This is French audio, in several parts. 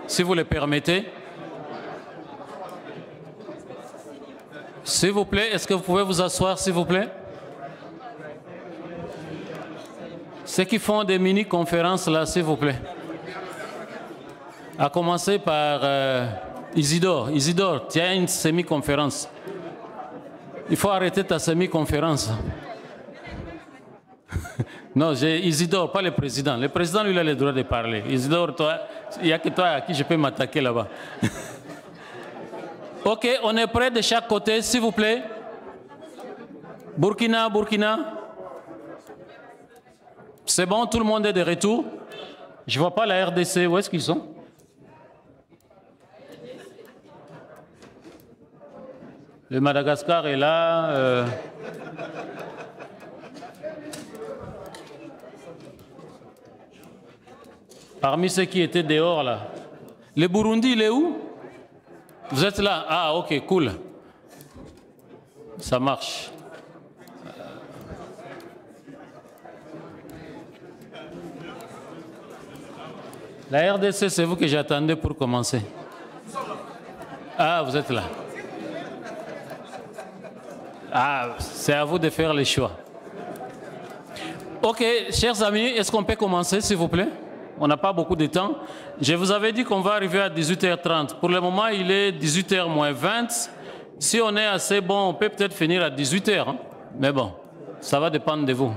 si vous le permettez. S'il vous plaît, est-ce que vous pouvez vous asseoir, s'il vous plaît? Ceux qui font des mini-conférences là, s'il vous plaît. À commencer par Isidore. Isidore, tu as une semi-conférence. Il faut arrêter ta semi-conférence. Non, j'ai Isidore, pas le président. Le président, lui, il a le droit de parler. Isidore, toi, il n'y a que toi à qui je peux m'attaquer là-bas. Ok, on est prêt de chaque côté, s'il vous plaît. Burkina, Burkina. C'est bon, tout le monde est de retour. Je ne vois pas la RDC, où est-ce qu'ils sont? Le Madagascar est là. Parmi ceux qui étaient dehors, là. Le Burundi, il est où? Vous êtes là? Ah, ok, cool. Ça marche. La RDC, c'est vous que j'attendais pour commencer. Ah, vous êtes là. Ah, c'est à vous de faire les choix. Ok, chers amis, est-ce qu'on peut commencer, s'il vous plaît? On n'a pas beaucoup de temps. Je vous avais dit qu'on va arriver à 18h30. Pour le moment, il est 18h moins 20. Si on est assez bon, on peut peut-être finir à 18h. Hein? Mais bon, ça va dépendre de vous.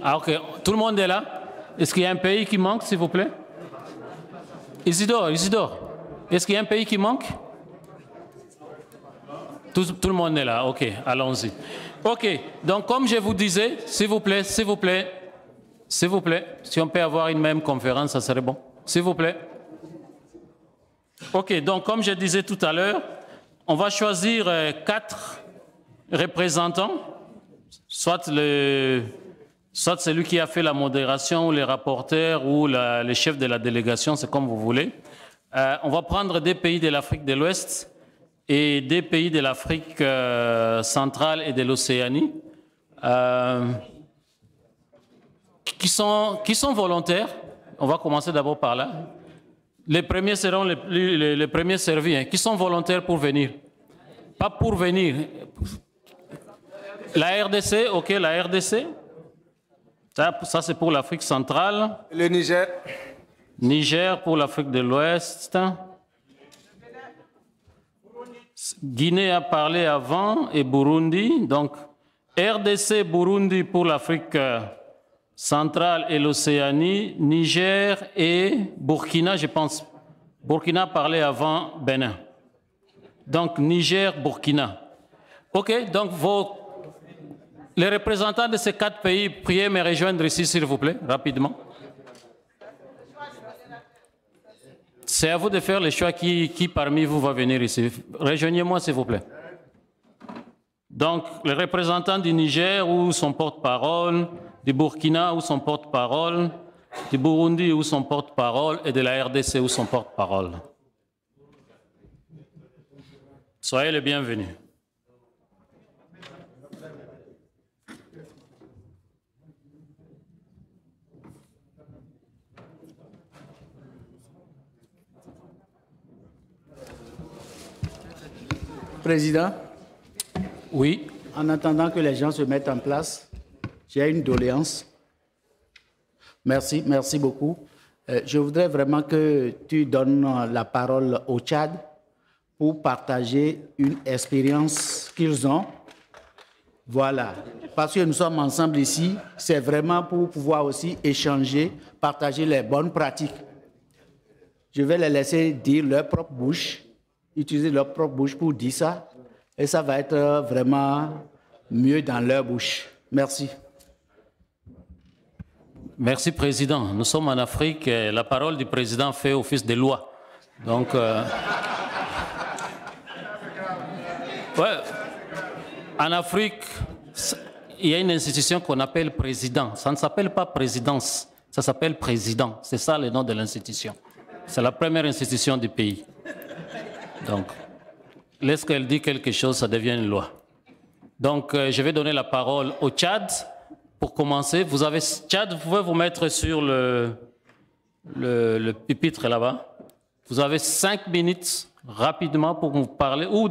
Ah, ok. Tout le monde est là? Est-ce qu'il y a un pays qui manque, s'il vous plaît? Isidore, Isidore. Est-ce qu'il y a un pays qui manque? Tout le monde est là. Ok, allons-y. Ok, donc comme je vous disais, s'il vous plaît, s'il vous plaît, s'il vous plaît, si on peut avoir une même conférence, ça serait bon. S'il vous plaît. Ok, donc comme je disais tout à l'heure, on va choisir 4 représentants, soit celui qui a fait la modération, ou les rapporteurs, ou le chef de la délégation, c'est comme vous voulez. On va prendre des pays de l'Afrique de l'Ouest et des pays de l'Afrique centrale et de l'Océanie. Qui sont volontaires. On va commencer d'abord par là. Les premiers seront les premiers servis, hein, qui sont volontaires pour venir. Pas pour venir. La RDC, ok, la RDC. Ça c'est pour l'Afrique centrale. Le Niger. Niger pour l'Afrique de l'Ouest. Guinée a parlé avant et Burundi. Donc, RDC, Burundi pour l'Afrique centrale et l'Océanie, Niger et Burkina, je pense. Burkina parlait avant Bénin. Donc, Niger, Burkina. OK, donc les représentants de ces 4 pays, priez me rejoindre ici, s'il vous plaît, rapidement. C'est à vous de faire le choix qui parmi vous va venir ici. Rejoignez-moi, s'il vous plaît. Donc, le représentant du Niger ou son porte-parole, du Burkina ou son porte-parole, du Burundi ou son porte-parole et de la RDC ou son porte-parole. Soyez les bienvenus. Président. Oui. En attendant que les gens se mettent en place, j'ai une doléance. Merci, merci beaucoup. Je voudrais vraiment que tu donnes la parole au Tchad pour partager une expérience qu'ils ont. Voilà. Parce que nous sommes ensemble ici, c'est vraiment pour pouvoir aussi échanger, partager les bonnes pratiques. Je vais les laisser dire leur propre bouche, utiliser leur propre bouche pour dire ça, et ça va être vraiment mieux dans leur bouche. Merci. Merci, Président. Nous sommes en Afrique et la parole du Président fait office de loi. Donc, ouais, en Afrique, il y a une institution qu'on appelle président. Ça ne s'appelle pas présidence, ça s'appelle président. C'est ça le nom de l'institution. C'est la première institution du pays. Donc, lorsqu'elle dit quelque chose, ça devient une loi. Donc, je vais donner la parole au Tchad. Pour commencer, vous avez Tchad, vous pouvez vous mettre sur le pupitre là-bas. Vous avez 5 minutes rapidement pour vous parler. Où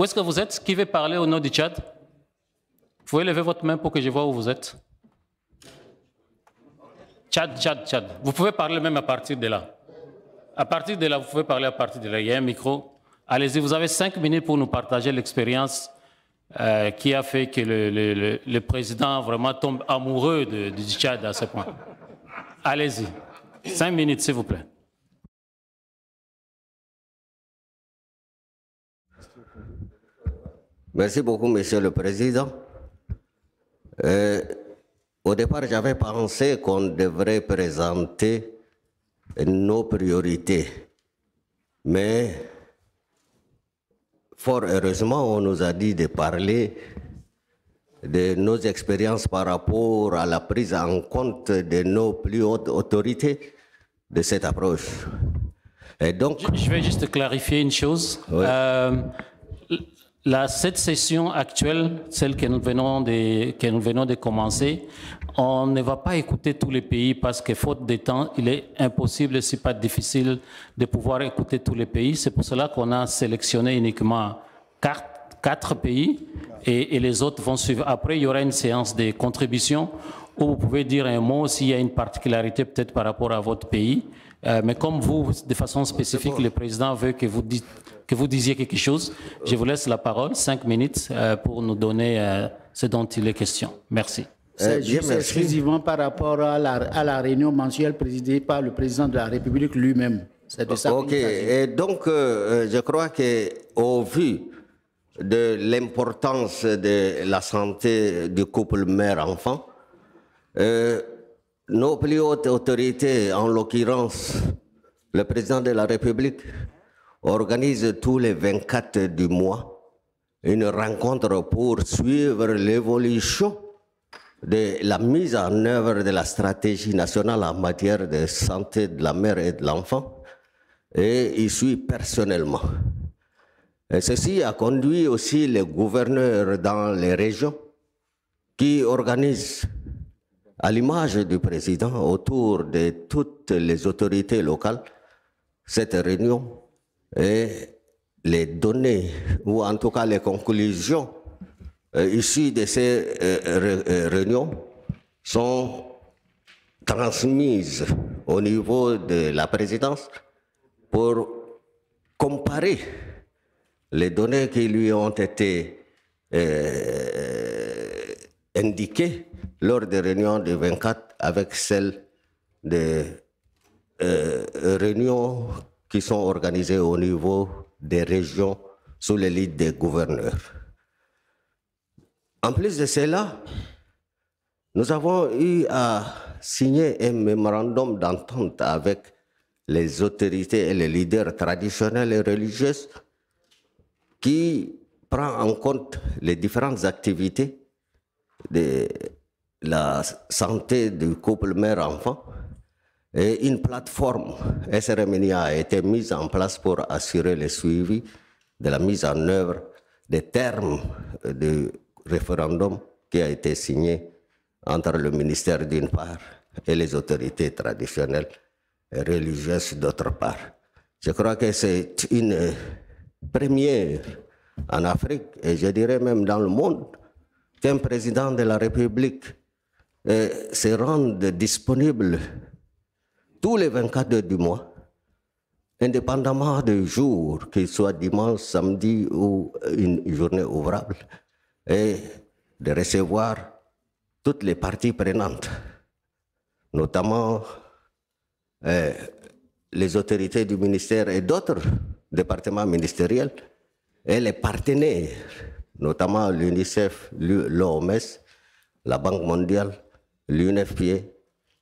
est-ce que vous êtes? Qui veut parler au nom du Tchad? Vous pouvez lever votre main pour que je vois où vous êtes. Tchad. Vous pouvez parler même à partir de là. À partir de là, vous pouvez parler à partir de là. Il y a un micro. Allez-y, vous avez 5 minutes pour nous partager l'expérience qui a fait que le président vraiment tombe amoureux du Tchad à ce point. Allez-y. 5 minutes, s'il vous plaît. Merci beaucoup, Monsieur le Président. Au départ, j'avais pensé qu'on devrait présenter nos priorités. Mais, fort heureusement, on nous a dit de parler de nos expériences par rapport à la prise en compte de nos plus hautes autorités de cette approche. Et donc, je vais juste clarifier une chose. Oui. Cette session actuelle, celle que nous venons de commencer, on ne va pas écouter tous les pays parce que faute de temps, il est impossible, si pas difficile, de pouvoir écouter tous les pays. C'est pour cela qu'on a sélectionné uniquement 4 pays et les autres vont suivre. Après, il y aura une séance de contribution où vous pouvez dire un mot s'il y a une particularité peut-être par rapport à votre pays. Mais comme vous, de façon spécifique, le président veut que vous disiez quelque chose, je vous laisse la parole, 5 minutes, pour nous donner ce dont il est question. Merci. C'est juste exclusivement par rapport à la réunion mensuelle présidée par le président de la République lui-même. C'est de ça. Ok, et donc je crois qu'au vu de l'importance de la santé du couple mère-enfant, nos plus hautes autorités, en l'occurrence le président de la République, organise tous les 24 du mois une rencontre pour suivre l'évolution de la mise en œuvre de la stratégie nationale en matière de santé de la mère et de l'enfant, et il suit personnellement. Et ceci a conduit aussi les gouverneurs dans les régions qui organisent, à l'image du président, autour de toutes les autorités locales, cette réunion, et les données, ou en tout cas les conclusions issues de ces réunions sont transmises au niveau de la présidence pour comparer les données qui lui ont été indiquées lors des réunions du 24 avec celles des réunions qui sont organisées au niveau des régions sous l'élite des gouverneurs. En plus de cela, nous avons eu à signer un mémorandum d'entente avec les autorités et les leaders traditionnels et religieux qui prend en compte les différentes activités de la santé du couple mère-enfant. Et une plateforme SRMNIA a été mise en place pour assurer le suivi de la mise en œuvre des termes du référendum qui a été signé entre le ministère d'une part et les autorités traditionnelles et religieuses d'autre part. Je crois que c'est une première en Afrique et je dirais même dans le monde qu'un président de la République se rende disponible tous les 24 heures du mois, indépendamment du jour, qu'il soit dimanche, samedi ou une journée ouvrable, et de recevoir toutes les parties prenantes, notamment les autorités du ministère et d'autres départements ministériels, et les partenaires, notamment l'UNICEF, l'OMS, la Banque mondiale, l'UNFPA,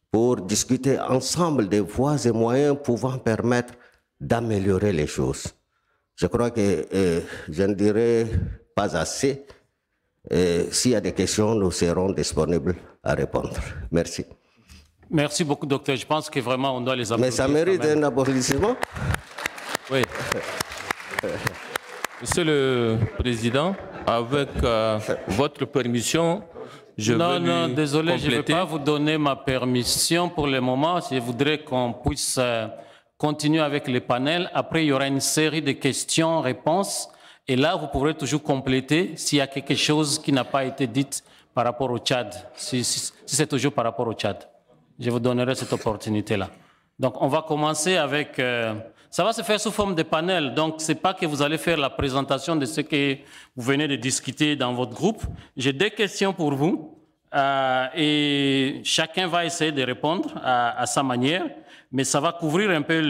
pour discuter ensemble des voies et moyens pouvant permettre d'améliorer les choses. Je crois que je ne dirai pas assez. S'il y a des questions, nous serons disponibles à répondre. Merci. Merci beaucoup, docteur. Je pense que vraiment, on doit les applaudir. Mais ça mérite un applaudissement. Oui. Monsieur le Président, avec votre permission, Non, désolé, je ne vais pas vous donner ma permission pour le moment. Je voudrais qu'on puisse continuer avec les panels. Après, il y aura une série de questions-réponses. Et là, vous pourrez toujours compléter s'il y a quelque chose qui n'a pas été dit par rapport au Tchad, si c'est toujours par rapport au Tchad. Je vous donnerai cette opportunité-là. Donc, on va commencer avec... ça va se faire sous forme de panel. Donc, ce n'est pas que vous allez faire la présentation de ce que vous venez de discuter dans votre groupe. J'ai des questions pour vous et chacun va essayer de répondre à sa manière, mais ça va couvrir un peu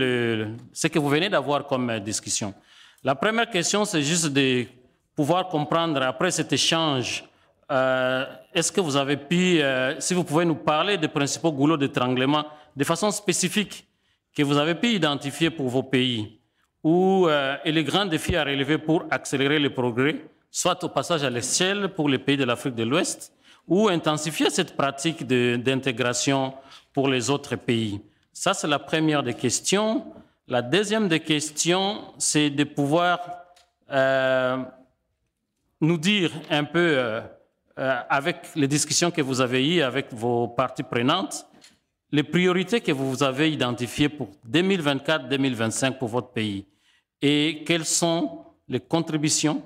ce que vous venez d'avoir comme discussion. La première question, c'est juste de pouvoir comprendre, après cet échange, est-ce que vous avez pu, si vous pouvez nous parler des principaux goulots d'étranglement de façon spécifique que vous avez pu identifier pour vos pays, et les grands défis à relever pour accélérer les progrès, soit au passage à l'échelle pour les pays de l'Afrique de l'Ouest, ou intensifier cette pratique d'intégration pour les autres pays. Ça, c'est la première des questions. La deuxième des questions, c'est de pouvoir nous dire un peu, avec les discussions que vous avez eues avec vos parties prenantes, les priorités que vous avez identifiées pour 2024-2025 pour votre pays et quelles sont les contributions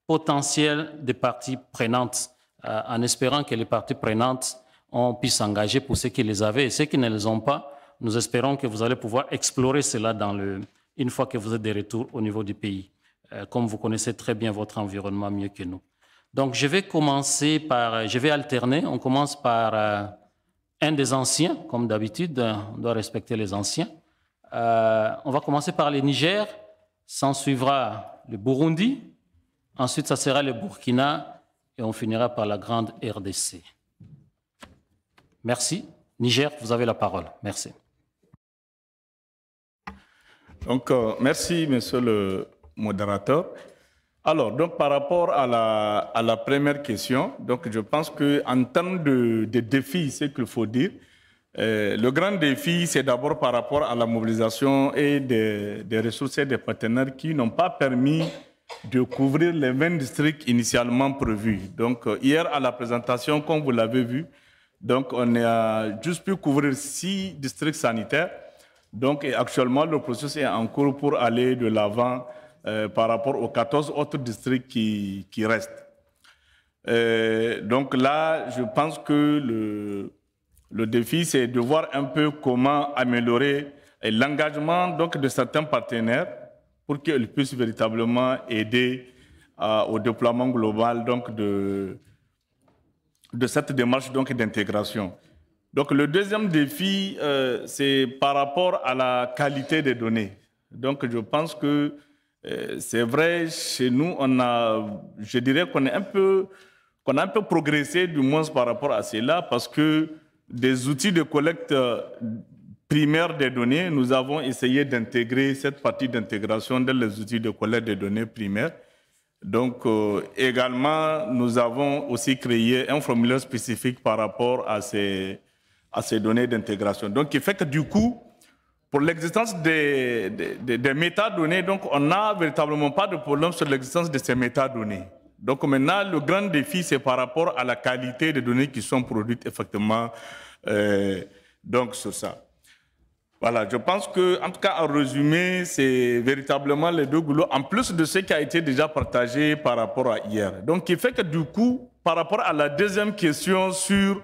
potentielles des parties prenantes, en espérant que les parties prenantes puissent s'engager pour ceux qui les avaient et ceux qui ne les ont pas. Nous espérons que vous allez pouvoir explorer cela une fois que vous êtes de retour au niveau du pays, comme vous connaissez très bien votre environnement mieux que nous. Donc, je vais commencer par... Je vais alterner. On commence par un des anciens, comme d'habitude. On doit respecter les anciens. On va commencer par le Niger. S'en suivra le Burundi. Ensuite, ça sera le Burkina. Et on finira par la grande RDC. Merci. Niger, vous avez la parole. Merci. Donc, merci, monsieur le modérateur. Alors, donc, par rapport à la première question, donc, je pense qu'en termes de défis, c'est qu'il faut dire, le grand défi, c'est d'abord par rapport à la mobilisation et des ressources et des partenaires qui n'ont pas permis de couvrir les 20 districts initialement prévus. Donc, hier, à la présentation, comme vous l'avez vu, donc, on a juste pu couvrir 6 districts sanitaires. Donc, et actuellement, le processus est en cours pour aller de l'avant par rapport aux 14 autres districts qui restent. Donc là, je pense que le défi, c'est de voir un peu comment améliorer l'engagement de certains partenaires pour qu'ils puissent véritablement aider au déploiement global de cette démarche d'intégration. Donc le deuxième défi, c'est par rapport à la qualité des données. Donc je pense que c'est vrai, chez nous, je dirais qu'on a un peu progressé, du moins par rapport à cela, parce que des outils de collecte primaire des données, nous avons essayé d'intégrer cette partie d'intégration dans les outils de collecte des données primaires. Donc, également, nous avons aussi créé un formulaire spécifique par rapport à ces données d'intégration. Donc, qui fait que du coup, pour l'existence des métadonnées, donc on n'a véritablement pas de problème sur l'existence de ces métadonnées. Donc maintenant, le grand défi, c'est par rapport à la qualité des données qui sont produites effectivement donc sur ça. Voilà, je pense que, en tout cas, en résumé, c'est véritablement les deux goulots, en plus de ce qui a été déjà partagé par rapport à hier. Donc, qui fait que du coup, par rapport à la deuxième question sur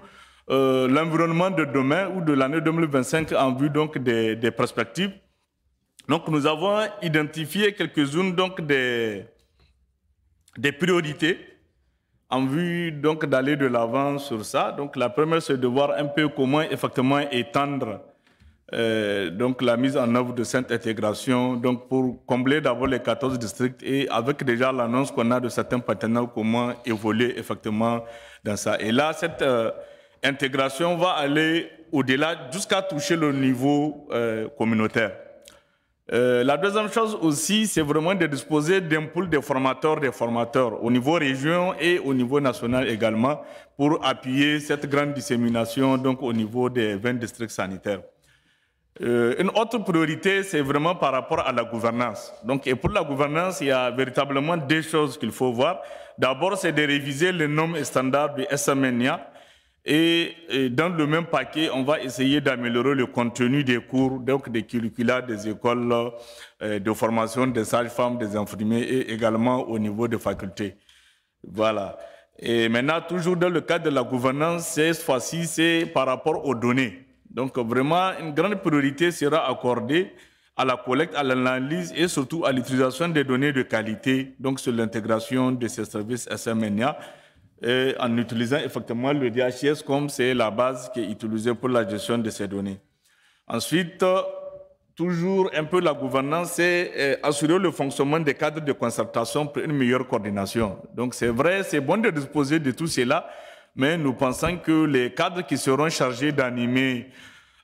l'environnement de demain ou de l'année 2025 en vue donc des perspectives. Donc nous avons identifié quelques-unes donc des priorités en vue donc d'aller de l'avant sur ça. Donc la première, c'est de voir un peu comment effectivement étendre donc la mise en œuvre de cette intégration, donc pour combler d'abord les 14 districts et avec déjà l'annonce qu'on a de certains partenaires, comment évoluer effectivement dans ça. Et là, cette intégration va aller au-delà jusqu'à toucher le niveau communautaire. La deuxième chose aussi, c'est vraiment de disposer d'un pool de formateurs au niveau région et au niveau national également pour appuyer cette grande dissémination donc au niveau des 20 districts sanitaires. Une autre priorité, c'est vraiment par rapport à la gouvernance. Donc, et pour la gouvernance, il y a véritablement deux choses qu'il faut voir. D'abord, c'est de réviser les normes et standards du SMNIA. Et dans le même paquet, on va essayer d'améliorer le contenu des cours, donc des curricula des écoles de formation des sages-femmes, des infirmiers et également au niveau des facultés. Voilà. Et maintenant, toujours dans le cadre de la gouvernance, cette fois-ci, c'est par rapport aux données. Donc, vraiment, une grande priorité sera accordée à la collecte, à l'analyse et surtout à l'utilisation des données de qualité, donc sur l'intégration de ces services SMNIA, et en utilisant effectivement le DHIS comme c'est la base qui est utilisée pour la gestion de ces données. Ensuite, toujours un peu la gouvernance, c'est assurer le fonctionnement des cadres de concertation pour une meilleure coordination. Donc, c'est vrai, c'est bon de disposer de tout cela, mais nous pensons que les cadres qui seront chargés d'animer,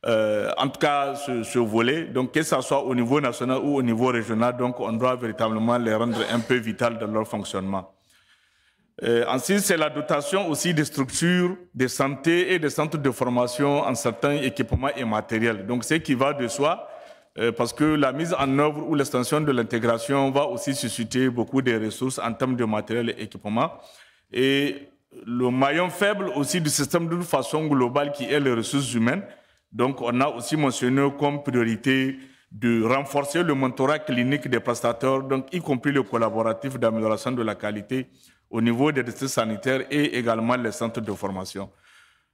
en tout cas ce volet, donc que ce soit au niveau national ou au niveau régional, donc on doit véritablement les rendre un peu vitales dans leur fonctionnement. Ensuite, c'est la dotation aussi des structures de santé et des centres de formation en certains équipements et matériels. Donc, ce qui va de soi, parce que la mise en œuvre ou l'extension de l'intégration va aussi susciter beaucoup de ressources en termes de matériel et équipements. Et le maillon faible aussi du système d'une façon globale qui est les ressources humaines. Donc, on a aussi mentionné comme priorité de renforcer le mentorat clinique des prestataires, donc y compris le collaboratif d'amélioration de la qualité au niveau des districts sanitaires et également les centres de formation.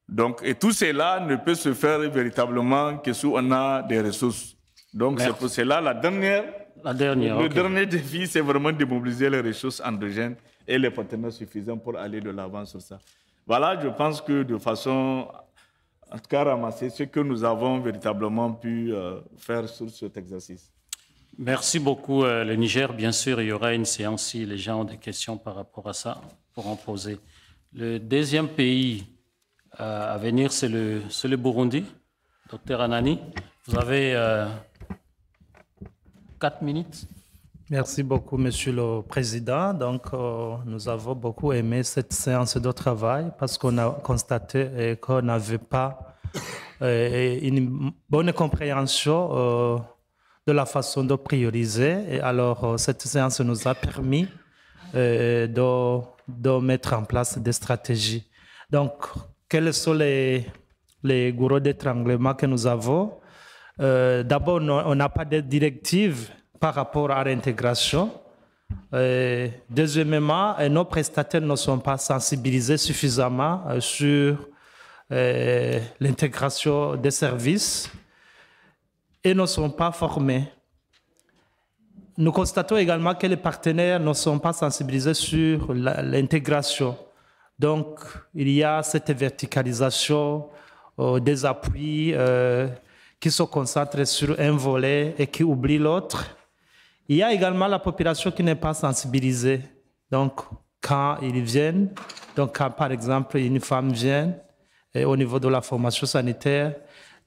Donc, et tout cela ne peut se faire véritablement que si on a des ressources. Donc, c'est pour cela le dernier défi, c'est vraiment de mobiliser les ressources endogènes et les partenaires suffisants pour aller de l'avant sur ça. Voilà, je pense que de façon, en tout cas, ramasser ce que nous avons véritablement pu faire sur cet exercice. Merci beaucoup, le Niger. Bien sûr, il y aura une séance si les gens ont des questions par rapport à ça, pour en poser. Le deuxième pays à venir, c'est le Burundi. Docteur Anani, vous avez 4 minutes. Merci beaucoup, Monsieur le Président. Donc, nous avons beaucoup aimé cette séance de travail parce qu'on a constaté qu'on n'avait pas une bonne compréhension de la façon de prioriser. Et alors, cette séance nous a permis de mettre en place des stratégies. Donc, quels sont les goulots d'étranglement que nous avons? D'abord, on n'a pas de directive par rapport à l'intégration. Deuxièmement, nos prestataires ne sont pas sensibilisés suffisamment sur l'intégration des services et ne sont pas formés. Nous constatons également que les partenaires ne sont pas sensibilisés sur l'intégration. Donc, il y a cette verticalisation des appuis qui se concentrent sur un volet et qui oublient l'autre. Il y a également la population qui n'est pas sensibilisée. Donc, quand ils viennent, donc quand par exemple une femme vient au niveau de la formation sanitaire,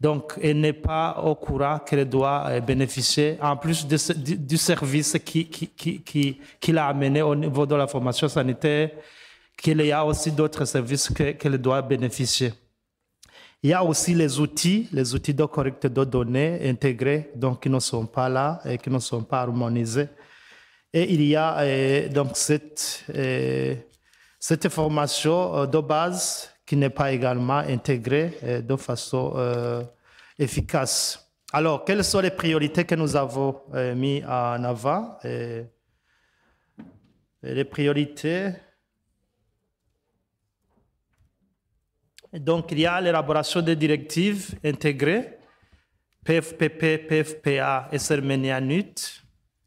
donc elle n'est pas au courant qu'elle doit bénéficier, en plus du service qui l'a amené au niveau de la formation sanitaire, qu'il y a aussi d'autres services qu'elle doit bénéficier. Il y a aussi les outils de collecte de données intégrés, donc qui ne sont pas là et qui ne sont pas harmonisés. Et il y a donc cette formation de base qui n'est pas également intégrée de façon efficace. Alors, quelles sont les priorités que nous avons mis en avant? Les priorités... Donc, il y a l'élaboration des directives intégrées, PFPP, PFPA et SRMNIA NUT.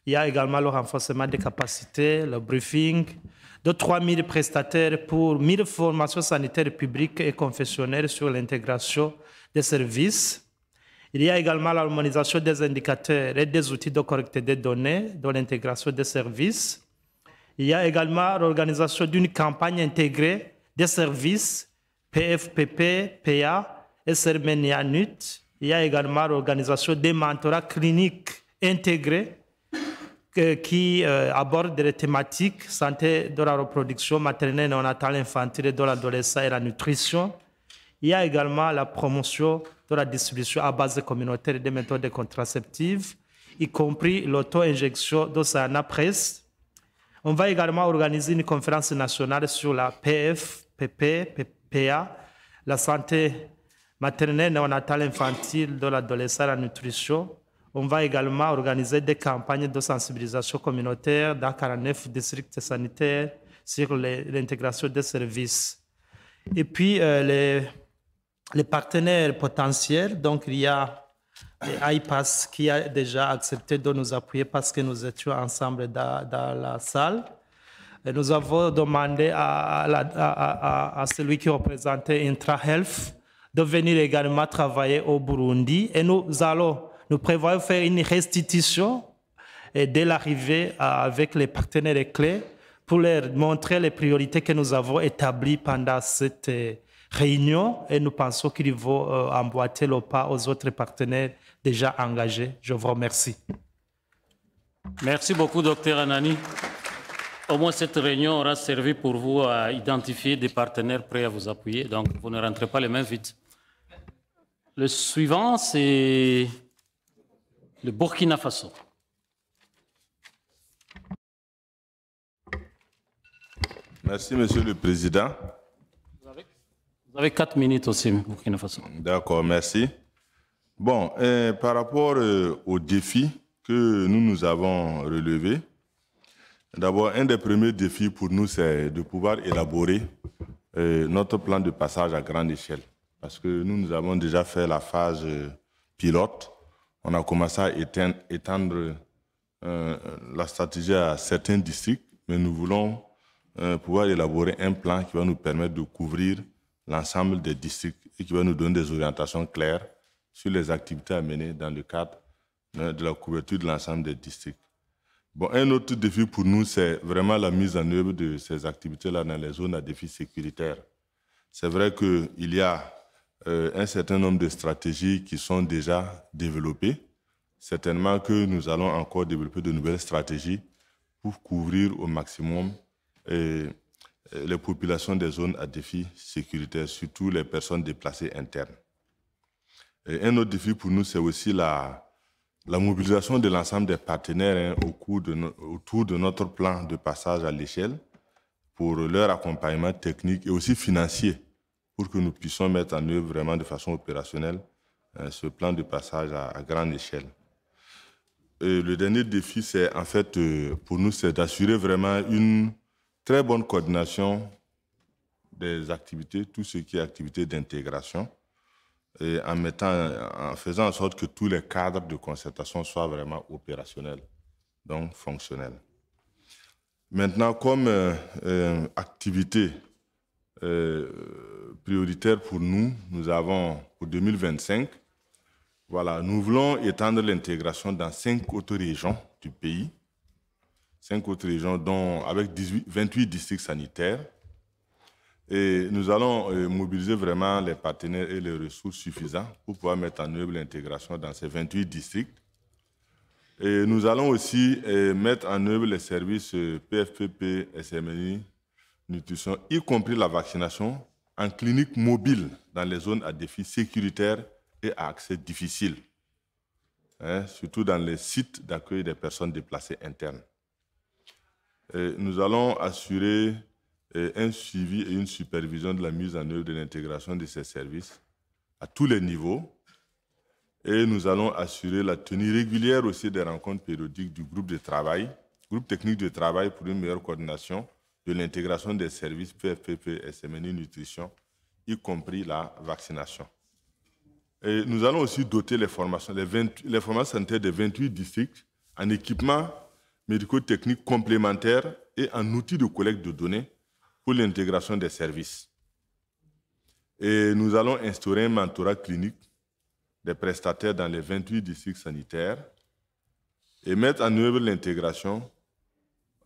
Il y a également le renforcement des capacités, le briefing de 3000 prestataires pour 1000 formations sanitaires publiques et confessionnelles sur l'intégration des services. Il y a également l'harmonisation des indicateurs et des outils de collecte des données dans l'intégration des services. Il y a également l'organisation d'une campagne intégrée des services PFPP, PA, SRMNIA NUT. Il y a également l'organisation des mentorats cliniques intégrés qui abordent les thématiques santé de la reproduction maternelle, néonatale, infantile, de l'adolescence et la nutrition. Il y a également la promotion de la distribution à base communautaire et des méthodes contraceptives, y compris l'auto-injection d'Osana Press. On va également organiser une conférence nationale sur la PF, PP, PPA, la santé maternelle, néonatale, infantile, de l'adolescent et la nutrition. On va également organiser des campagnes de sensibilisation communautaire dans 49 districts sanitaires sur l'intégration des services. Et puis, les partenaires potentiels, donc il y a IPAS qui a déjà accepté de nous appuyer parce que nous étions ensemble dans la salle. Et nous avons demandé à celui qui représentait IntraHealth de venir également travailler au Burundi. Et nous prévoyons faire une restitution dès l'arrivée avec les partenaires clés pour leur montrer les priorités que nous avons établies pendant cette réunion. Et nous pensons qu'il faut emboîter le pas aux autres partenaires déjà engagés. Je vous remercie. Merci beaucoup, Dr Anani. Au moins, cette réunion aura servi pour vous à identifier des partenaires prêts à vous appuyer. Donc, vous ne rentrez pas les mains vides. Le suivant, c'est le Burkina Faso. Merci, Monsieur le Président. Vous avez 4 minutes aussi, Burkina Faso. D'accord, merci. Bon, par rapport aux défis que nous avons relevés, d'abord, un des premiers défis pour nous, c'est de pouvoir élaborer notre plan de passage à grande échelle. Parce que nous avons déjà fait la phase pilote. On a commencé à étendre la stratégie à certains districts, mais nous voulons pouvoir élaborer un plan qui va nous permettre de couvrir l'ensemble des districts et qui va nous donner des orientations claires sur les activités à mener dans le cadre de la couverture de l'ensemble des districts. Bon, un autre défi pour nous, c'est vraiment la mise en œuvre de ces activités-là dans les zones à défi sécuritaire. C'est vrai qu'il y a un certain nombre de stratégies qui sont déjà développées. Certainement que nous allons encore développer de nouvelles stratégies pour couvrir au maximum les populations des zones à défi sécuritaire, surtout les personnes déplacées internes. Et un autre défi pour nous, c'est aussi la mobilisation de l'ensemble des partenaires autour de notre plan de passage à l'échelle pour leur accompagnement technique et aussi financier pour que nous puissions mettre en œuvre vraiment de façon opérationnelle ce plan de passage à grande échelle. Et le dernier défi, c'est en fait, pour nous, c'est d'assurer vraiment une très bonne coordination des activités, tout ce qui est activités d'intégration, et en faisant en sorte que tous les cadres de concertation soient vraiment opérationnels, donc fonctionnels. Maintenant, comme activité prioritaire pour nous, nous avons pour 2025, voilà, nous voulons étendre l'intégration dans 5 autres régions du pays, 5 autres régions dont, avec 28 districts sanitaires. Et nous allons mobiliser vraiment les partenaires et les ressources suffisantes pour pouvoir mettre en œuvre l'intégration dans ces 28 districts. Et nous allons aussi mettre en œuvre les services PFPP, SMNI, nutrition, y compris la vaccination en clinique mobile dans les zones à défi sécuritaire et à accès difficile, surtout dans les sites d'accueil des personnes déplacées internes. Et nous allons assurer un suivi et une supervision de la mise en œuvre de l'intégration de ces services à tous les niveaux. Et nous allons assurer la tenue régulière aussi des rencontres périodiques du groupe de travail, groupe technique de travail pour une meilleure coordination de l'intégration des services PFPP, SMNI, nutrition, y compris la vaccination. Et nous allons aussi doter les formations sanitaires des 28 districts en équipements médico-techniques complémentaires et en outils de collecte de données pour l'intégration des services. Et nous allons instaurer un mentorat clinique des prestataires dans les 28 districts sanitaires et mettre en œuvre l'intégration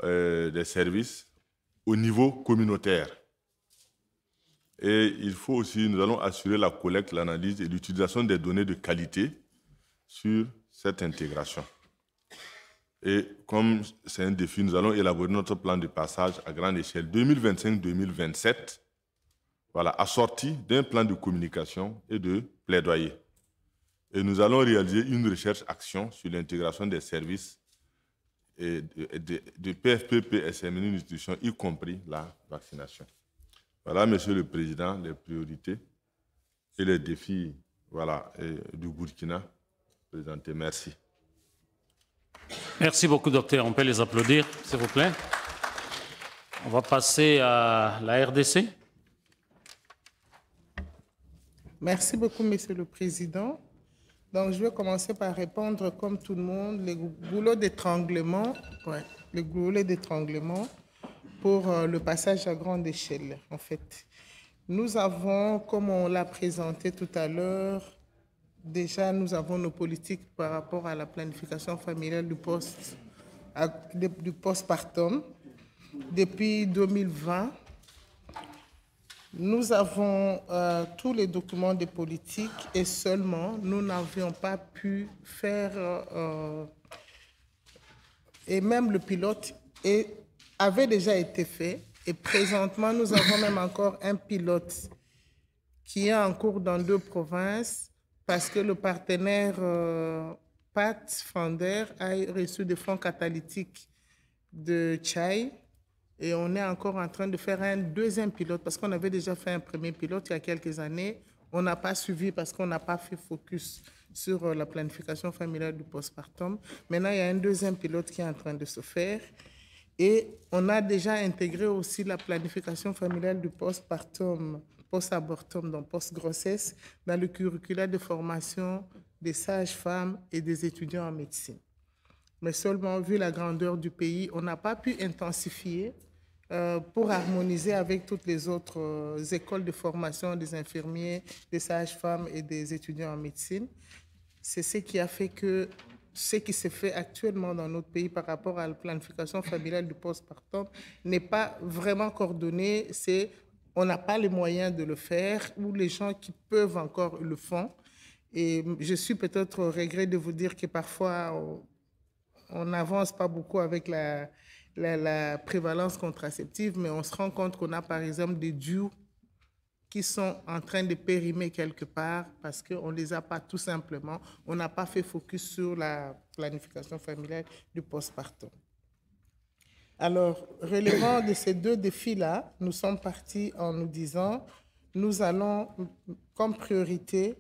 des services au niveau communautaire. Et il faut aussi, nous allons assurer la collecte, l'analyse et l'utilisation des données de qualité sur cette intégration. Et comme c'est un défi, nous allons élaborer notre plan de passage à grande échelle 2025-2027, voilà, assorti d'un plan de communication et de plaidoyer. Et nous allons réaliser une recherche-action sur l'intégration des services et de PFP, PSMN nutrition, y compris la vaccination. Voilà, Monsieur le Président, les priorités et les défis du Burkina présentés. Merci. Merci beaucoup, docteur. On peut les applaudir, s'il vous plaît. On va passer à la RDC. Merci beaucoup, Monsieur le Président. Donc, je vais commencer par répondre, comme tout le monde, les goulots d'étranglement, pour le passage à grande échelle, en fait. Nous avons, comme on l'a présenté tout à l'heure, déjà, nous avons nos politiques par rapport à la planification familiale du postpartum. Depuis 2020, nous avons tous les documents de politique et seulement nous n'avions pas pu faire, et même le pilote avait déjà été fait. Et présentement, nous avons même encore un pilote qui est en cours dans 2 provinces parce que le partenaire Pathfinder a reçu des fonds catalytiques de Tchai. Et on est encore en train de faire un 2e pilote parce qu'on avait déjà fait un premier pilote il y a quelques années. On n'a pas suivi parce qu'on n'a pas fait focus sur la planification familiale du postpartum. Maintenant, il y a un 2e pilote qui est en train de se faire. Et on a déjà intégré aussi la planification familiale du postpartum, post-abortum, donc post-grossesse, dans le curricula de formation des sages-femmes et des étudiants en médecine. Mais seulement, vu la grandeur du pays, on n'a pas pu intensifier pour harmoniser avec toutes les autres écoles de formation des infirmiers, des sages-femmes et des étudiants en médecine. C'est ce qui a fait que ce qui se fait actuellement dans notre pays par rapport à la planification familiale du postpartum n'est pas vraiment coordonné. On n'a pas les moyens de le faire ou les gens qui peuvent encore le font. Et je suis peut-être au regret de vous dire que parfois, on n'avance pas beaucoup avec la prévalence contraceptive, mais on se rend compte qu'on a par exemple des DIU qui sont en train de périmer quelque part parce qu'on ne les a pas tout simplement. On n'a pas fait focus sur la planification familiale du postpartum. Alors, relevant de ces 2 défis-là, nous sommes partis en nous disant, nous allons comme priorité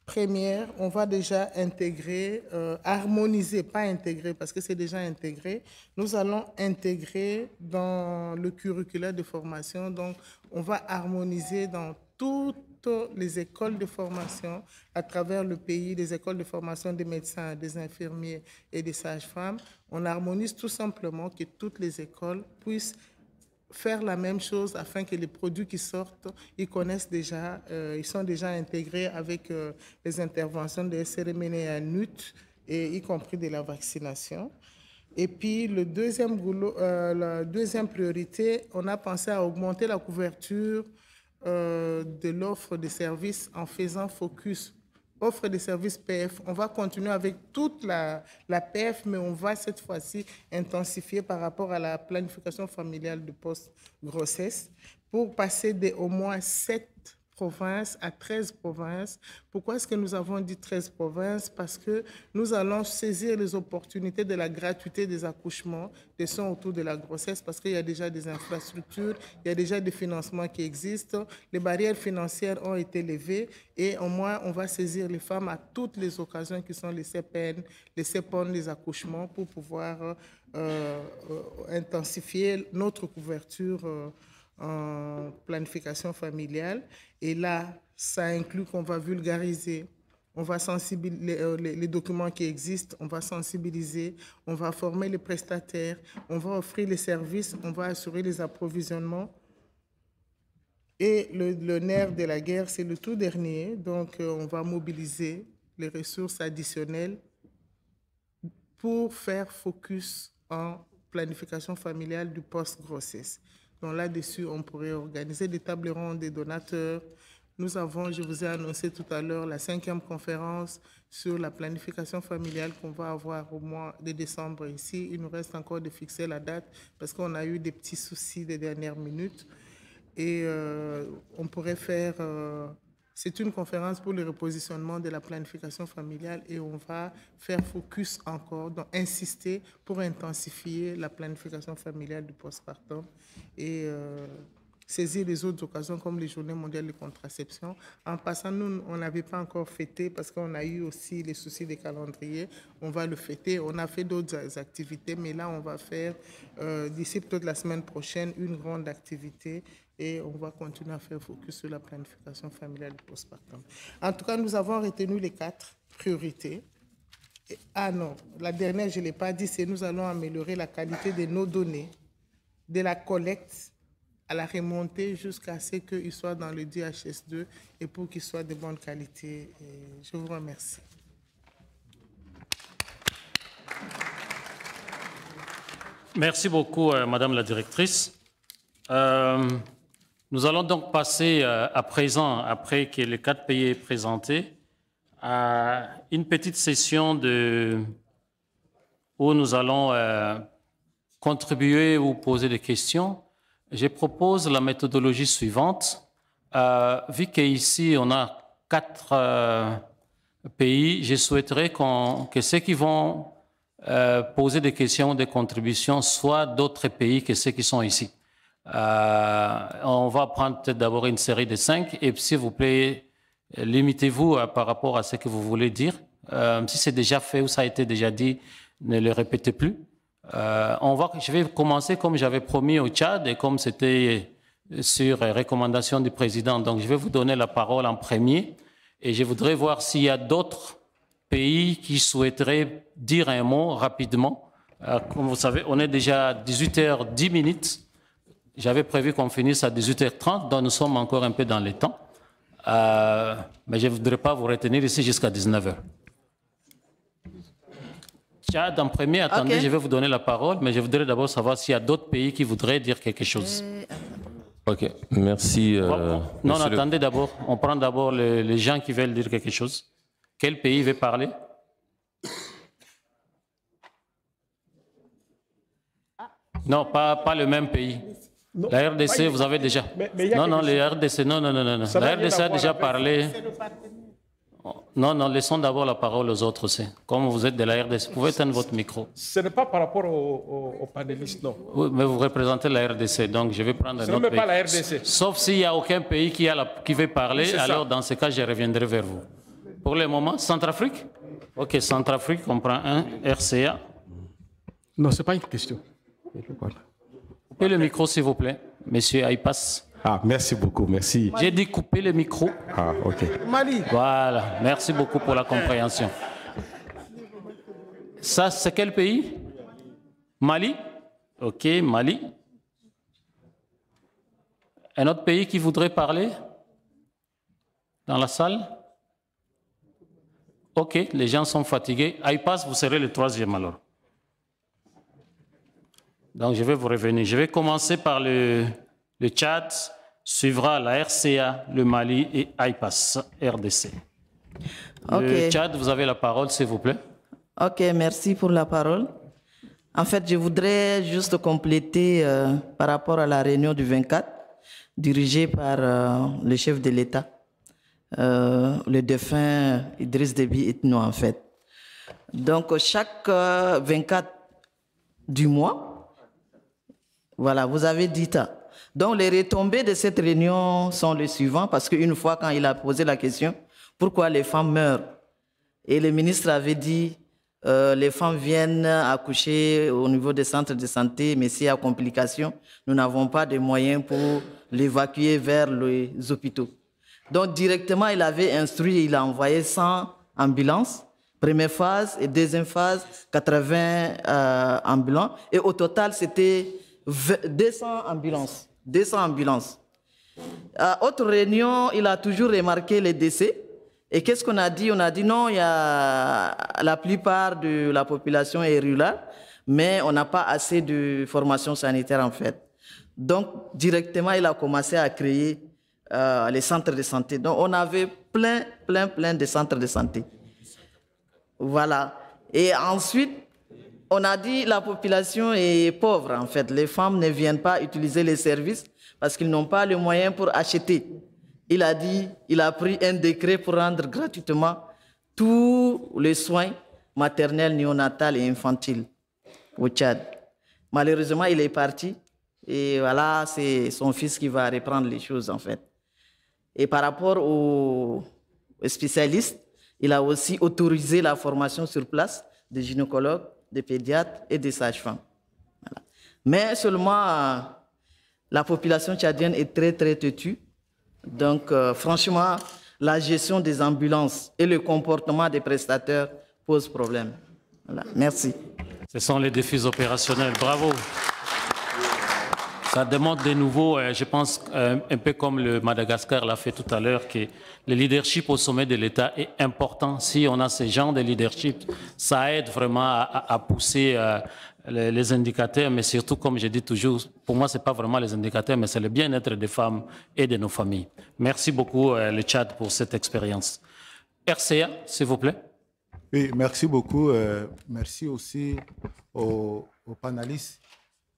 première, on va déjà intégrer, harmoniser, pas intégrer parce que c'est déjà intégré. Nous allons intégrer dans le curricula de formation, donc on va harmoniser dans toutes les écoles de formation à travers le pays, les écoles de formation des médecins, des infirmiers et des sages-femmes. On harmonise tout simplement que toutes les écoles puissent faire la même chose afin que les produits qui sortent, ils connaissent déjà, ils sont déjà intégrés avec les interventions de SRMN et ANUT, et y compris de la vaccination. Et puis, la 2e priorité, on a pensé à augmenter la couverture de l'offre de services en faisant focus offre des services PF. On va continuer avec toute la PF, mais on va cette fois-ci intensifier par rapport à la planification familiale de post-grossesse pour passer de au moins 7 provinces à 13 provinces. Pourquoi est-ce que nous avons dit 13 provinces? Parce que nous allons saisir les opportunités de la gratuité des accouchements, des soins autour de la grossesse, parce qu'il y a déjà des infrastructures, il y a déjà des financements qui existent, les barrières financières ont été levées et au moins on va saisir les femmes à toutes les occasions qui sont les CPN, les CEPON, les accouchements pour pouvoir intensifier notre couverture en planification familiale. Et là, ça inclut qu'on va vulgariser, on va sensibiliser les documents qui existent, on va sensibiliser, on va former les prestataires, on va offrir les services, on va assurer les approvisionnements. Et le nerf de la guerre, c'est le tout dernier. Donc, on va mobiliser les ressources additionnelles pour faire focus en planification familiale du post-grossesse. Donc là-dessus, on pourrait organiser des tables rondes des donateurs. Nous avons, je vous ai annoncé tout à l'heure, la 5e conférence sur la planification familiale qu'on va avoir au mois de décembre ici. Il nous reste encore de fixer la date parce qu'on a eu des petits soucis des dernières minutes. Et on pourrait faire C'est une conférence pour le repositionnement de la planification familiale et on va faire focus encore, donc insister pour intensifier la planification familiale du postpartum et saisir les autres occasions comme les Journées mondiales de contraception. En passant, nous, on n'avait pas encore fêté parce qu'on a eu aussi les soucis des calendriers. On va le fêter. On a fait d'autres activités, mais là, on va faire, d'ici peut-être la semaine prochaine, une grande activité et on va continuer à faire focus sur la planification familiale du postpartum. En tout cas, nous avons retenu les 4 priorités. Ah non, la dernière, je ne l'ai pas dit, c'est nous allons améliorer la qualité de nos données, de la collecte à la remontée jusqu'à ce qu'ils soient dans le DHS2 et pour qu'ils soient de bonne qualité. Et je vous remercie. Merci beaucoup, Madame la Directrice. Nous allons donc passer à présent, après que les 4 pays aient présenté, à une petite session où nous allons contribuer ou poser des questions. Je propose la méthodologie suivante. Vu qu'ici, on a 4 pays, je souhaiterais que ceux qui vont poser des questions, des contributions, soient d'autres pays que ceux qui sont ici. On va prendre peut-être d'abord une série de 5 et s'il vous plaît, limitez-vous par rapport à ce que vous voulez dire. Si c'est déjà fait ou ça a été déjà dit, ne le répétez plus. Je vais commencer comme j'avais promis au Tchad et comme c'était sur recommandation du président. Donc, je vais vous donner la parole en premier et je voudrais voir s'il y a d'autres pays qui souhaiteraient dire un mot rapidement. Comme vous savez, on est déjà à 18h10. J'avais prévu qu'on finisse à 18h30, donc nous sommes encore un peu dans les temps. Mais je ne voudrais pas vous retenir ici jusqu'à 19h. Tchad, en premier, attendez, okay. Je vais vous donner la parole, mais je voudrais d'abord savoir s'il y a d'autres pays qui voudraient dire quelque chose. Ok, merci. Non, attendez d'abord. On prend d'abord les gens qui veulent dire quelque chose. Quel pays veut parler? Non, pas le même pays. Non, la RDC, vous avez déjà... Non, les RDC, non. La RDC a déjà parlé... Non, laissons d'abord la parole aux autres aussi. Comme vous êtes de la RDC, vous pouvez éteindre votre micro. Ce n'est pas par rapport aux panélistes, non. Oui, mais vous représentez la RDC, donc je vais prendre un autre pays. Pas la RDC. Sauf s'il n'y a aucun pays qui veut parler, alors dans ce cas, je reviendrai vers vous. Pour le moment, Centrafrique? Ok, Centrafrique, on prend un, RCA. Non, ce n'est pas une question. Coupez le micro, s'il vous plaît, monsieur Aïpas. Ah, merci beaucoup, merci. J'ai dit couper le micro. Ah, ok. Mali. Voilà, merci beaucoup pour la compréhension. Ça, c'est quel pays? Mali? Ok, Mali. Un autre pays qui voudrait parler? Dans la salle? Ok, les gens sont fatigués. Aïpas, vous serez le 3e alors. Donc, je vais vous revenir. Je vais commencer par le Tchad, suivra la RCA, le Mali et Aïpas, RDC. Le Tchad, vous avez la parole, s'il vous plaît. Ok, merci pour la parole. En fait, je voudrais juste compléter par rapport à la réunion du 24, dirigée par le chef de l'État, le défunt Idriss Déby Itno, en fait. Donc, chaque 24 du mois, voilà, vous avez dit ça. Donc, les retombées de cette réunion sont les suivants, parce qu'une fois, quand il a posé la question, pourquoi les femmes meurent? Et le ministre avait dit, les femmes viennent accoucher au niveau des centres de santé, mais s'il y a complications, nous n'avons pas de moyens pour l'évacuer vers les hôpitaux. Donc, directement, il avait instruit, il a envoyé 100 ambulances, première phase et deuxième phase, 80 ambulants. Et au total, c'était 200 ambulances. 200 ambulances. Autre réunion, il a toujours remarqué les décès. Et qu'est-ce qu'on a dit? On a dit non, la plupart de la population est rurale, mais on n'a pas assez de formation sanitaire en fait. Donc, directement, il a commencé à créer les centres de santé. Donc, on avait plein de centres de santé. Voilà. Et ensuite, on a dit que la population est pauvre, en fait. Les femmes ne viennent pas utiliser les services parce qu'ils n'ont pas les moyens pour acheter. il a dit, il a pris un décret pour rendre gratuitement tous les soins maternels, néonatals et infantiles au Tchad. Malheureusement, il est parti et voilà, c'est son fils qui va reprendre les choses en fait. Et par rapport aux spécialistes, il a aussi autorisé la formation sur place des gynécologues, des pédiatres et des sages-femmes. Voilà. Mais seulement, la population tchadienne est très, très têtue. Donc, franchement, la gestion des ambulances et le comportement des prestataires posent problème. Voilà. Merci. Ce sont les défis opérationnels. Bravo. Ça demande de nouveau, je pense, un peu comme le Madagascar l'a fait tout à l'heure, que le leadership au sommet de l'État est important. Si on a ce genre de leadership, ça aide vraiment à pousser les indicateurs, mais surtout, comme je dis toujours, pour moi, ce n'est pas vraiment les indicateurs, mais c'est le bien-être des femmes et de nos familles. Merci beaucoup, le Tchad, pour cette expérience. RCA, s'il vous plaît. Oui, merci beaucoup. Merci aussi aux panélistes.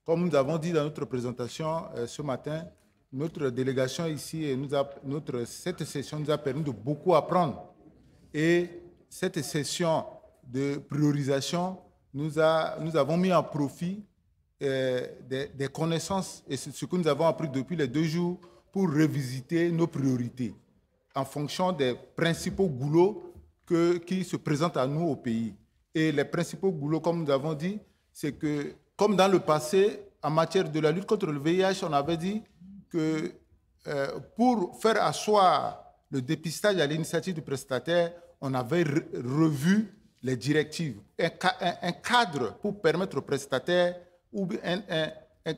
Comme nous avons dit dans notre présentation ce matin, notre délégation ici et cette session nous a permis de beaucoup apprendre. Et cette session de priorisation, nous avons mis en profit des connaissances et ce que nous avons appris depuis les 2 jours pour revisiter nos priorités en fonction des principaux goulots qui se présentent à nous au pays. Et les principaux goulots, comme nous avons dit, c'est que, comme dans le passé, en matière de la lutte contre le VIH, on avait dit que pour faire asseoir le dépistage à l'initiative du prestataire, on avait revu les directives, un cadre pour permettre aux prestataires, ou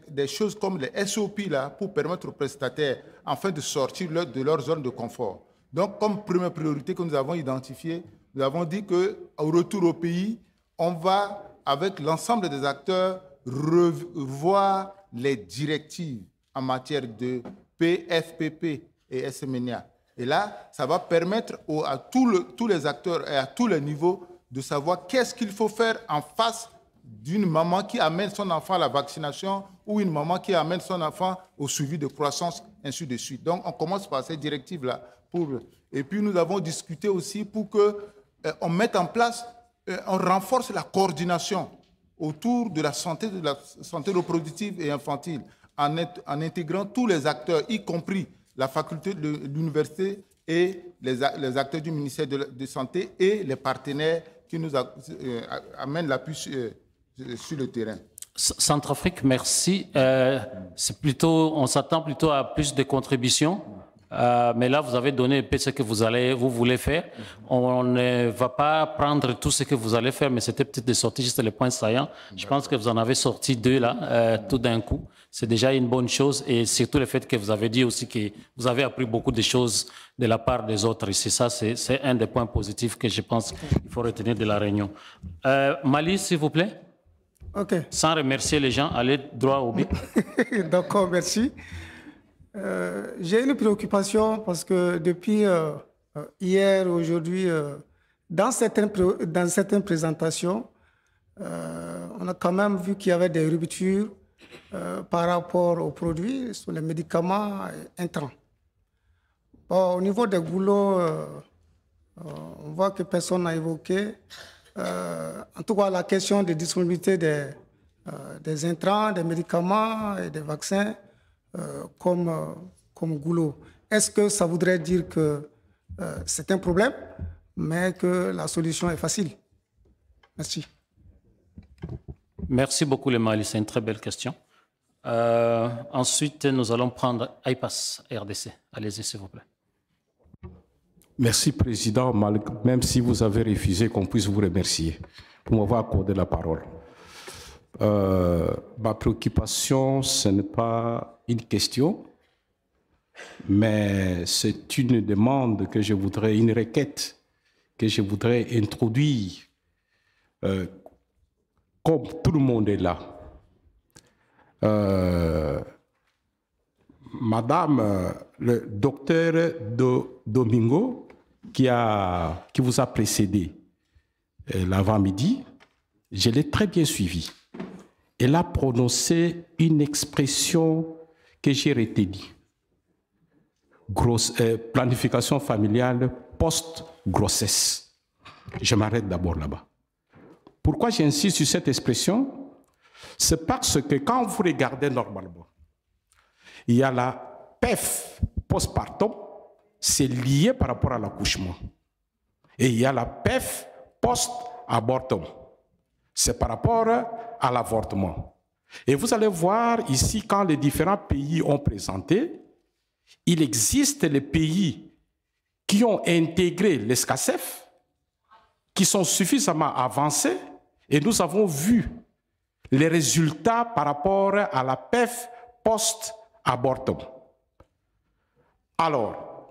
des choses comme les SOP là, pour permettre aux prestataires enfin de sortir de leur zone de confort. Donc, comme première priorité que nous avons identifiée, nous avons dit qu'au retour au pays, on va, avec l'ensemble des acteurs, revoir les directives en matière de PFPP et SMNIA. Et là, ça va permettre à tous les acteurs et à tous les niveaux de savoir qu'est-ce qu'il faut faire en face d'une maman qui amène son enfant à la vaccination ou une maman qui amène son enfant au suivi de croissance, ainsi de suite. Donc, on commence par ces directives-là. Et puis, nous avons discuté aussi pour qu'on mette en place, on renforce la coordination autour de la santé reproductive et infantile, en intégrant tous les acteurs, y compris la faculté de l'université et les acteurs du ministère de la Santé et les partenaires qui nous amènent l'appui sur le terrain. Centrafrique, merci. On s'attend plutôt à plus de contributions. Mais là, vous avez donné ce que vous voulez faire. On ne va pas prendre tout ce que vous allez faire, mais c'était peut-être de sortir juste les points saillants. Je pense que vous en avez sorti 2 là, tout d'un coup. C'est déjà une bonne chose, et surtout le fait que vous avez dit aussi que vous avez appris beaucoup de choses de la part des autres. Et c'est ça, c'est un des points positifs que je pense qu'il faut retenir de la réunion. Mali, s'il vous plaît. OK. Sans remercier les gens, allez droit au but. D'accord, merci. J'ai une préoccupation parce que depuis hier, aujourd'hui, dans certaines présentations, on a quand même vu qu'il y avait des ruptures par rapport aux produits, sur les médicaments intrants. Bon, au niveau des goulots, on voit que personne n'a évoqué, en tout cas, la question de disponibilité des intrants, des médicaments et des vaccins comme goulot. Est-ce que ça voudrait dire que c'est un problème, mais que la solution est facile? Merci. Merci beaucoup, les Mali. C'est une très belle question. Ensuite, nous allons prendre IPAS RDC. Allez-y, s'il vous plaît. Merci, Président, même si vous avez refusé qu'on puisse vous remercier pour m'avoir accordé la parole. Ma préoccupation, ce n'est pas une question, mais c'est une demande que je voudrais, une requête que je voudrais introduire. Comme tout le monde est là, Madame le docteur Domingo, qui vous a précédé l'avant-midi, je l'ai très bien suivi. Elle a prononcé une expression que j'ai retenue. planification familiale post-grossesse. Je m'arrête d'abord là-bas. Pourquoi j'insiste sur cette expression? C'est parce que quand vous regardez normalement, il y a la PEF postpartum, c'est lié par rapport à l'accouchement. Et il y a la PEF post-abortum, c'est par rapport à l'avortement. Et vous allez voir ici, quand les différents pays ont présenté, il existe les pays qui ont intégré l'ESCACEF, qui sont suffisamment avancés, et nous avons vu les résultats par rapport à la PEF post-abortum. Alors,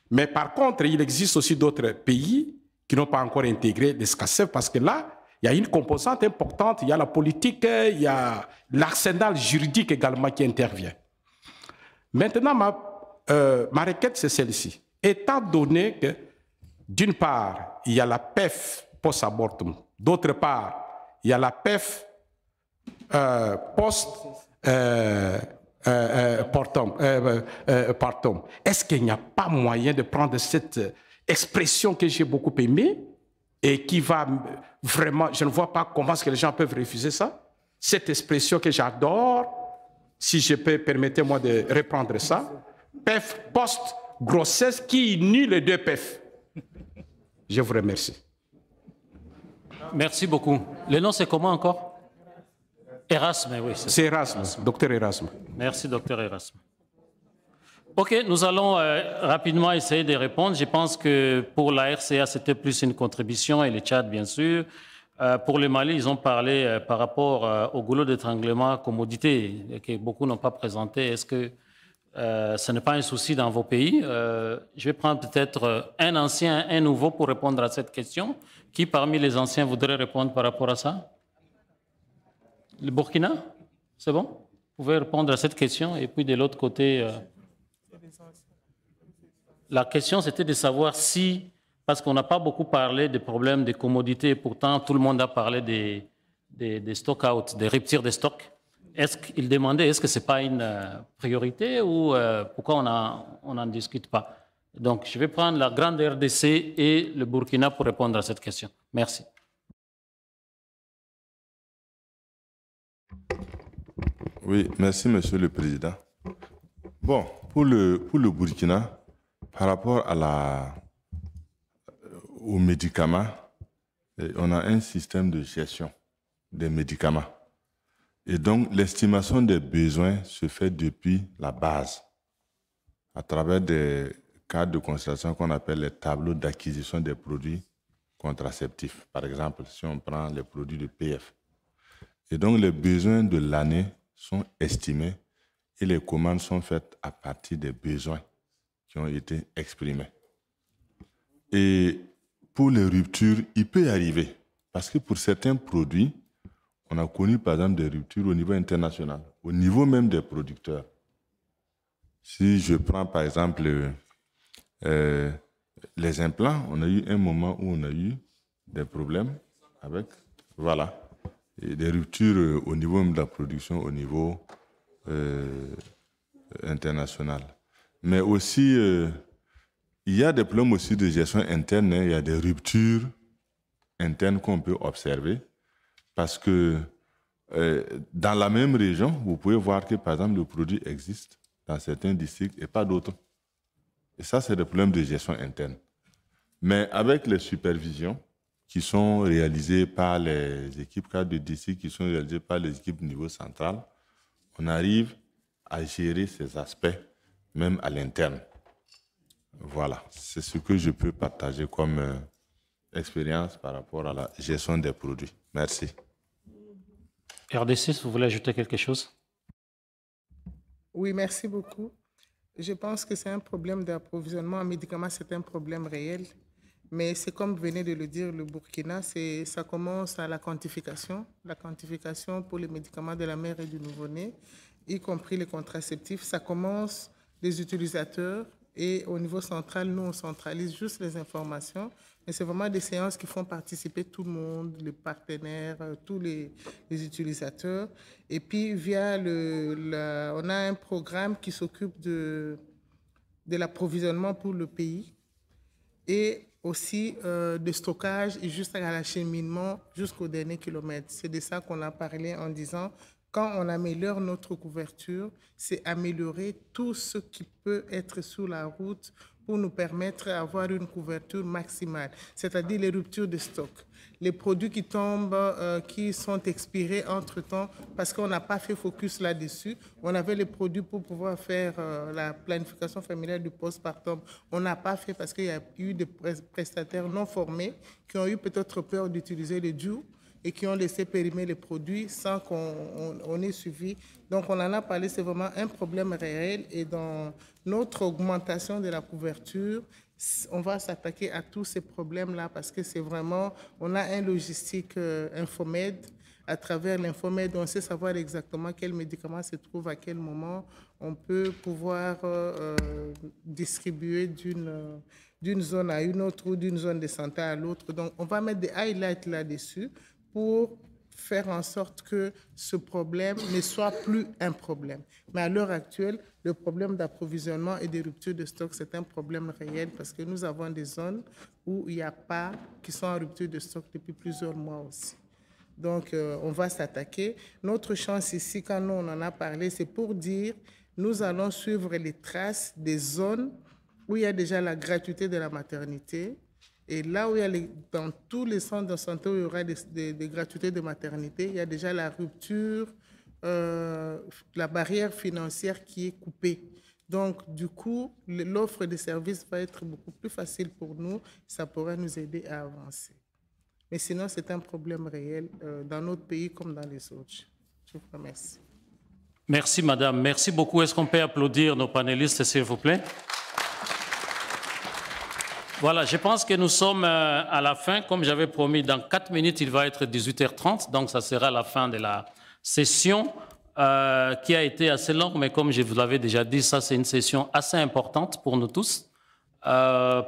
mais par contre, il existe aussi d'autres pays qui n'ont pas encore intégré l'ESCACEF, parce que là, il y a une composante importante, il y a la politique, il y a l'arsenal juridique également qui intervient. Maintenant, ma requête, c'est celle-ci. Étant donné que, d'une part, il y a la PEF post-abortum, d'autre part, il y a la PEF post-partum, est-ce qu'il n'y a pas moyen de prendre cette expression que j'ai beaucoup aimée et qui va vraiment, je ne vois pas comment est-ce que les gens peuvent refuser ça, cette expression que j'adore, si je peux, permettez-moi de reprendre ça, PEF post-grossesse qui unit les deux PEF. Je vous remercie. Merci beaucoup. Le nom, c'est comment encore? Erasme, oui. C'est Erasme, docteur Erasme. Merci, docteur Erasme. OK, nous allons rapidement essayer de répondre. Je pense que pour la RCA, c'était plus une contribution et le Tchad, bien sûr. Pour le Mali, ils ont parlé par rapport au goulot d'étranglement commodité que beaucoup n'ont pas présenté. Est-ce que ce n'est pas un souci dans vos pays? Je vais prendre peut-être un ancien, un nouveau pour répondre à cette question. Qui parmi les anciens voudrait répondre par rapport à ça? Le Burkina? C'est bon? Vous pouvez répondre à cette question. Et puis de l'autre côté, la question c'était de savoir si, parce qu'on n'a pas beaucoup parlé des problèmes de commodité, pourtant tout le monde a parlé des stock-out, des ruptures de stock. Est-ce qu'il demandait, est-ce que ce n'est pas une priorité ou pourquoi on n'en discute pas? Donc, je vais prendre la grande RDC et le Burkina pour répondre à cette question. Merci. Oui, merci, Monsieur le Président. Bon, pour le Burkina, par rapport aux médicaments, on a un système de gestion des médicaments. Et donc, l'estimation des besoins se fait depuis la base, à travers des cadres de constatation qu'on appelle les tableaux d'acquisition des produits contraceptifs. Par exemple, si on prend les produits de PF. Et donc, les besoins de l'année sont estimés et les commandes sont faites à partir des besoins qui ont été exprimés. Et pour les ruptures, il peut y arriver, parce que pour certains produits, on a connu par exemple des ruptures au niveau international, au niveau même des producteurs. Si je prends par exemple les implants, on a eu un moment où on a eu des problèmes avec, voilà, et des ruptures au niveau même de la production, au niveau international. Mais aussi, il y a des problèmes aussi de gestion interne, hein, il y a des ruptures internes qu'on peut observer, parce que dans la même région, vous pouvez voir que, par exemple, le produit existe dans certains districts et pas d'autres. Et ça, c'est des problèmes de gestion interne. Mais avec les supervisions qui sont réalisées par les équipes cadres de district, qui sont réalisées par les équipes niveau central, on arrive à gérer ces aspects, même à l'interne. Voilà, c'est ce que je peux partager comme expérience par rapport à la gestion des produits. Merci. RDC, vous voulez ajouter quelque chose? Oui, merci beaucoup. Je pense que c'est un problème d'approvisionnement en médicaments, c'est un problème réel. Mais c'est comme venait de le dire le Burkina, ça commence à la quantification pour les médicaments de la mère et du nouveau-né, y compris les contraceptifs. Ça commence des utilisateurs et au niveau central, nous, on centralise juste les informations. Mais c'est vraiment des séances qui font participer tout le monde, les partenaires, tous les utilisateurs. Et puis, via on a un programme qui s'occupe de l'approvisionnement pour le pays et aussi de stockage et juste à l'acheminement jusqu'au dernier kilomètre. C'est de ça qu'on a parlé en disant quand on améliore notre couverture, c'est améliorer tout ce qui peut être sur la route pour nous permettre d'avoir une couverture maximale, c'est-à-dire les ruptures de stock, les produits qui tombent, qui sont expirés entre-temps parce qu'on n'a pas fait focus là-dessus. On avait les produits pour pouvoir faire la planification familiale du postpartum. On n'a pas fait parce qu'il y a eu des prestataires non formés qui ont eu peut-être peur d'utiliser le DUE et qui ont laissé périmer les produits sans qu'on ait suivi. Donc, on en a parlé, c'est vraiment un problème réel. Et dans notre augmentation de la couverture, on va s'attaquer à tous ces problèmes-là parce que c'est vraiment, on a un logistique Infomed. À travers l'Infomed, on sait savoir exactement quel médicament se trouve à quel moment. On peut pouvoir distribuer d'une zone à une autre ou d'une zone de santé à l'autre. Donc, on va mettre des highlights là-dessus pour faire en sorte que ce problème ne soit plus un problème. Mais à l'heure actuelle, le problème d'approvisionnement et des ruptures de stock, c'est un problème réel parce que nous avons des zones où il n'y a pas, qui sont en rupture de stock depuis plusieurs mois aussi. Donc, on va s'attaquer. Notre chance ici, quand nous, on en a parlé, c'est pour dire, nous allons suivre les traces des zones où il y a déjà la gratuité de la maternité. Et là où il y a dans tous les centres de santé où il y aura des gratuités de maternité, il y a déjà la rupture, la barrière financière qui est coupée. Donc, du coup, l'offre de services va être beaucoup plus facile pour nous. Ça pourrait nous aider à avancer. Mais sinon, c'est un problème réel dans notre pays comme dans les autres. Je vous remercie. Merci, madame. Merci beaucoup. Est-ce qu'on peut applaudir nos panélistes, s'il vous plaît? Voilà, je pense que nous sommes à la fin. Comme j'avais promis, dans 4 minutes, il va être 18h30. Donc, ça sera la fin de la session qui a été assez longue. Mais comme je vous l'avais déjà dit, ça, c'est une session assez importante pour nous tous.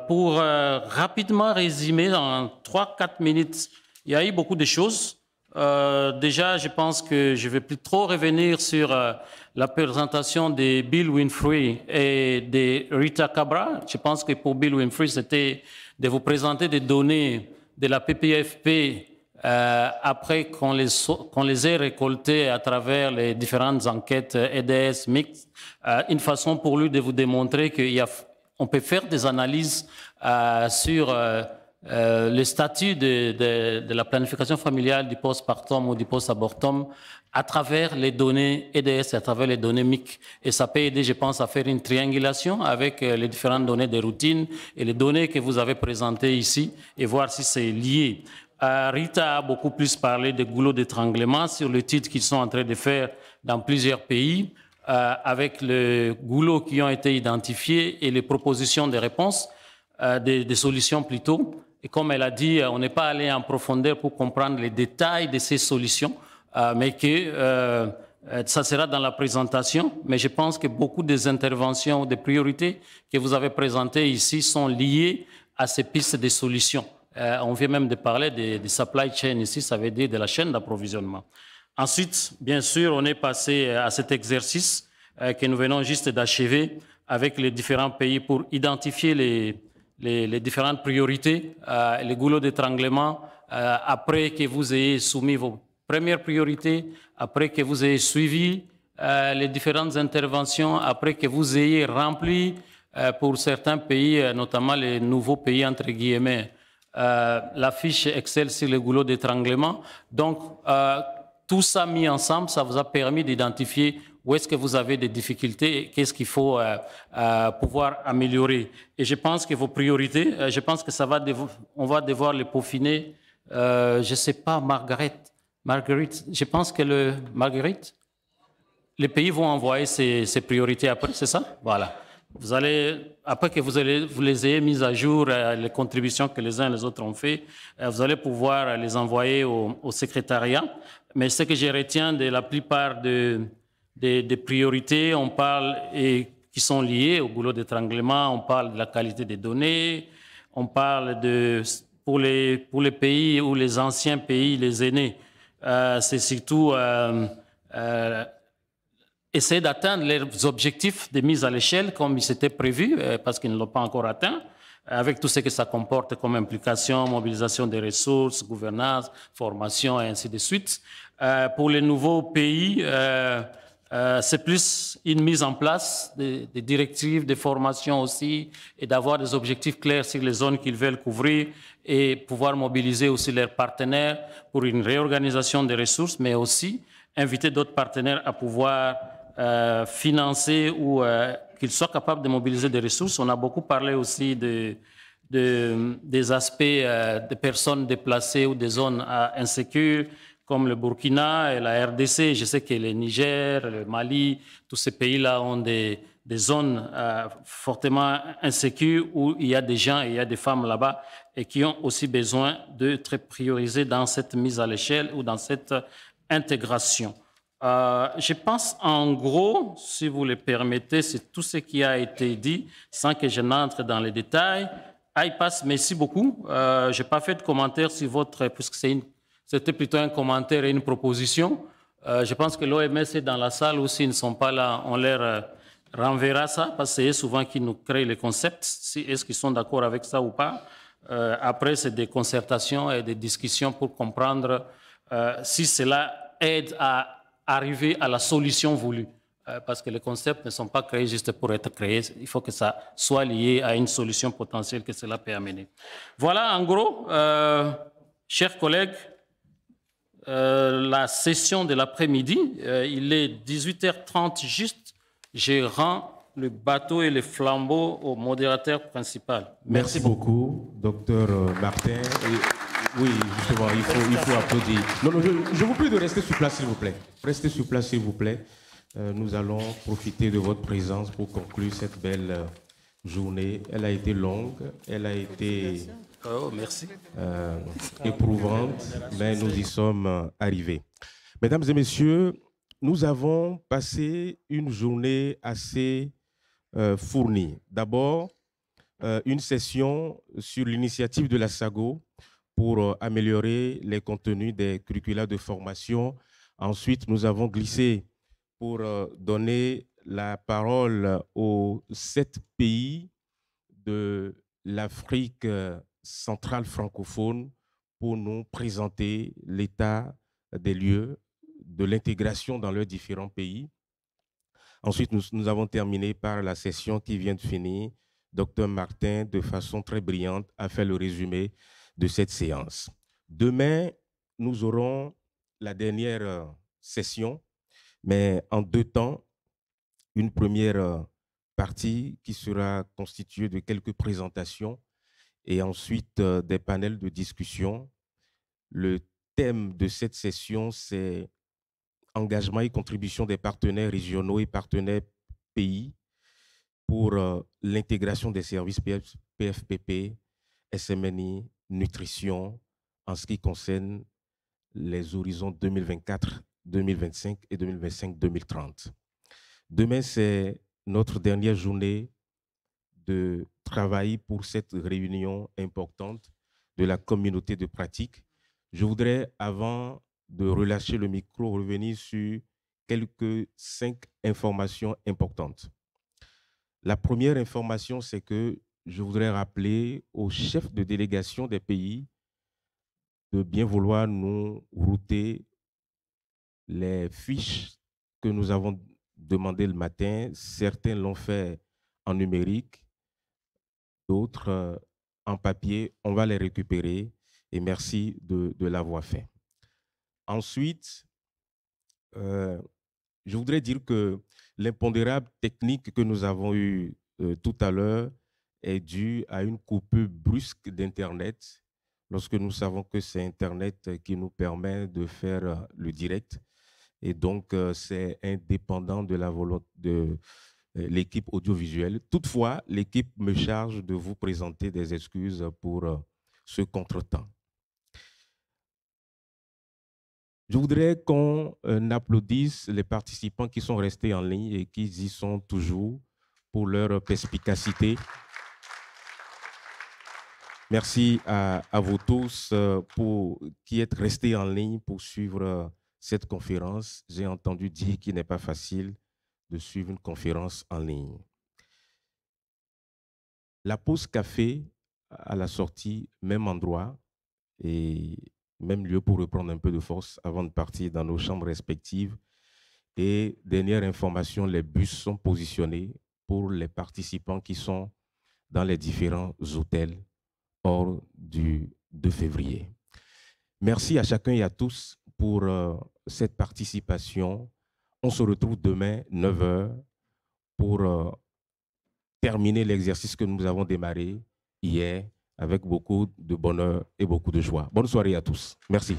Pour rapidement résumer, en 3-4 minutes, il y a eu beaucoup de choses. Déjà, je pense que je ne vais plus trop revenir sur la présentation de Bill Winfrey et de Rita Cabral. Je pense que pour Bill Winfrey, c'était de vous présenter des données de la PPFP après qu'on les ait récoltées à travers les différentes enquêtes EDS, mixtes. Une façon pour lui de vous démontrer qu'on peut faire des analyses sur le statut de la planification familiale du postpartum ou du post-abortum à travers les données EDS, à travers les données MIC. Et ça peut aider, je pense, à faire une triangulation avec les différentes données de routine et les données que vous avez présentées ici et voir si c'est lié. Rita a beaucoup plus parlé de goulot d'étranglement sur le titre qu'ils sont en train de faire dans plusieurs pays avec les goulots qui ont été identifiés et les propositions de réponses, des solutions plutôt. Et comme elle a dit, on n'est pas allé en profondeur pour comprendre les détails de ces solutions, mais que ça sera dans la présentation. Mais je pense que beaucoup des interventions ou des priorités que vous avez présentées ici sont liées à ces pistes de solutions. On vient même de parler des supply chain ici, ça veut dire de la chaîne d'approvisionnement. Ensuite, bien sûr, on est passé à cet exercice que nous venons juste d'achever avec les différents pays pour identifier les différentes priorités, les goulots d'étranglement, après que vous ayez soumis vos premières priorités, après que vous ayez suivi les différentes interventions, après que vous ayez rempli pour certains pays, notamment les nouveaux pays entre guillemets, la fiche Excel sur les goulots d'étranglement. Donc, tout ça mis ensemble, ça vous a permis d'identifier où est-ce que vous avez des difficultés et qu'est-ce qu'il faut pouvoir améliorer. Et je pense que vos priorités, je pense que on va devoir les peaufiner. Je ne sais pas, Marguerite, je pense que Marguerite, les pays vont envoyer ces priorités après, c'est ça? Voilà. Vous allez, après que vous les ayez mises à jour, les contributions que les uns et les autres ont fait, vous allez pouvoir les envoyer au secrétariat. Mais ce que je retiens de la plupart des priorités, on parle et qui sont liées au goulot d'étranglement, on parle de la qualité des données, on parle pour les pays ou les anciens pays, les aînés, c'est surtout essayer d'atteindre leurs objectifs de mise à l'échelle comme ils s'étaient prévus, parce qu'ils ne l'ont pas encore atteint, avec tout ce que ça comporte comme implication, mobilisation des ressources, gouvernance, formation et ainsi de suite. Pour les nouveaux pays, c'est plus une mise en place des directives, des formations aussi, et d'avoir des objectifs clairs sur les zones qu'ils veulent couvrir et pouvoir mobiliser aussi leurs partenaires pour une réorganisation des ressources, mais aussi inviter d'autres partenaires à pouvoir financer ou qu'ils soient capables de mobiliser des ressources. On a beaucoup parlé aussi des aspects des personnes déplacées ou des zones insécures, comme le Burkina et la RDC. Je sais que le Niger, le Mali, tous ces pays-là ont des zones fortement insécures où il y a des gens et il y a des femmes là-bas et qui ont aussi besoin d'être priorisés dans cette mise à l'échelle ou dans cette intégration. Je pense en gros, si vous le permettez, c'est tout ce qui a été dit sans que je n'entre dans les détails. IPAS, merci beaucoup. Je n'ai pas fait de commentaire sur votre, puisque c'était plutôt un commentaire et une proposition. Je pense que l'OMS est dans la salle ou s'ils ne sont pas là, on leur renverra ça parce que c'est souvent qui nous créent les concepts, si est-ce qu'ils sont d'accord avec ça ou pas. Après, c'est des concertations et des discussions pour comprendre si cela aide à arriver à la solution voulue. Parce que les concepts ne sont pas créés juste pour être créés. Il faut que ça soit lié à une solution potentielle que cela peut amener. Voilà, en gros, chers collègues, la session de l'après-midi. Il est 18h30 juste. Je rends le bateau et les flambeaux au modérateur principal. Merci beaucoup, docteur Martin. Oui, justement, il faut applaudir. Non, je vous prie de rester sur place, s'il vous plaît. Restez sur place, s'il vous plaît. Nous allons profiter de votre présence pour conclure cette belle journée. Elle a été longue, elle a été merci. Éprouvante, mais nous y sommes arrivés. Mesdames et messieurs, nous avons passé une journée assez fournie. D'abord, une session sur l'initiative de la SAGO pour améliorer les contenus des curricula de formation. Ensuite, nous avons glissé pour donner la parole aux 7 pays de l'Afrique centrale francophone pour nous présenter l'état des lieux de l'intégration dans leurs différents pays. Ensuite, nous avons terminé par la session qui vient de finir. Dr Martin, de façon très brillante, a fait le résumé de cette séance. Demain, nous aurons la dernière session, mais en 2 temps. Une première partie qui sera constituée de quelques présentations et ensuite des panels de discussion. Le thème de cette session, c'est engagement et contribution des partenaires régionaux et partenaires pays pour l'intégration des services PFPP, SMNI, nutrition, en ce qui concerne les horizons 2024, 2025 et 2025-2030. Demain, c'est notre dernière journée de travail pour cette réunion importante de la communauté de pratique. Je voudrais, avant de relâcher le micro, revenir sur quelques 5 informations importantes. La première information, c'est que je voudrais rappeler aux chefs de délégation des pays de bien vouloir nous router les fiches que nous avons demandées le matin. Certains l'ont fait en numérique, d'autres en papier. On va les récupérer et merci de l'avoir fait. Ensuite, je voudrais dire que l'impondérable technique que nous avons eue tout à l'heure est due à une coupure brusque d'Internet. Lorsque nous savons que c'est Internet qui nous permet de faire le direct. Et donc, c'est indépendant de la volonté de l'équipe audiovisuelle. Toutefois, l'équipe me charge de vous présenter des excuses pour ce contretemps. Je voudrais qu'on applaudisse les participants qui sont restés en ligne et qui y sont toujours pour leur perspicacité. Merci à vous tous qui êtes restés en ligne pour suivre cette conférence. J'ai entendu dire qu'il n'est pas facile de suivre une conférence en ligne. La pause café à la sortie, même endroit et même lieu pour reprendre un peu de force avant de partir dans nos chambres respectives. Et dernière information, les bus sont positionnés pour les participants qui sont dans les différents hôtels hors du 2 février. Merci à chacun et à tous pour cette participation. On se retrouve demain, 9 h, pour terminer l'exercice que nous avons démarré hier avec beaucoup de bonheur et beaucoup de joie. Bonne soirée à tous. Merci.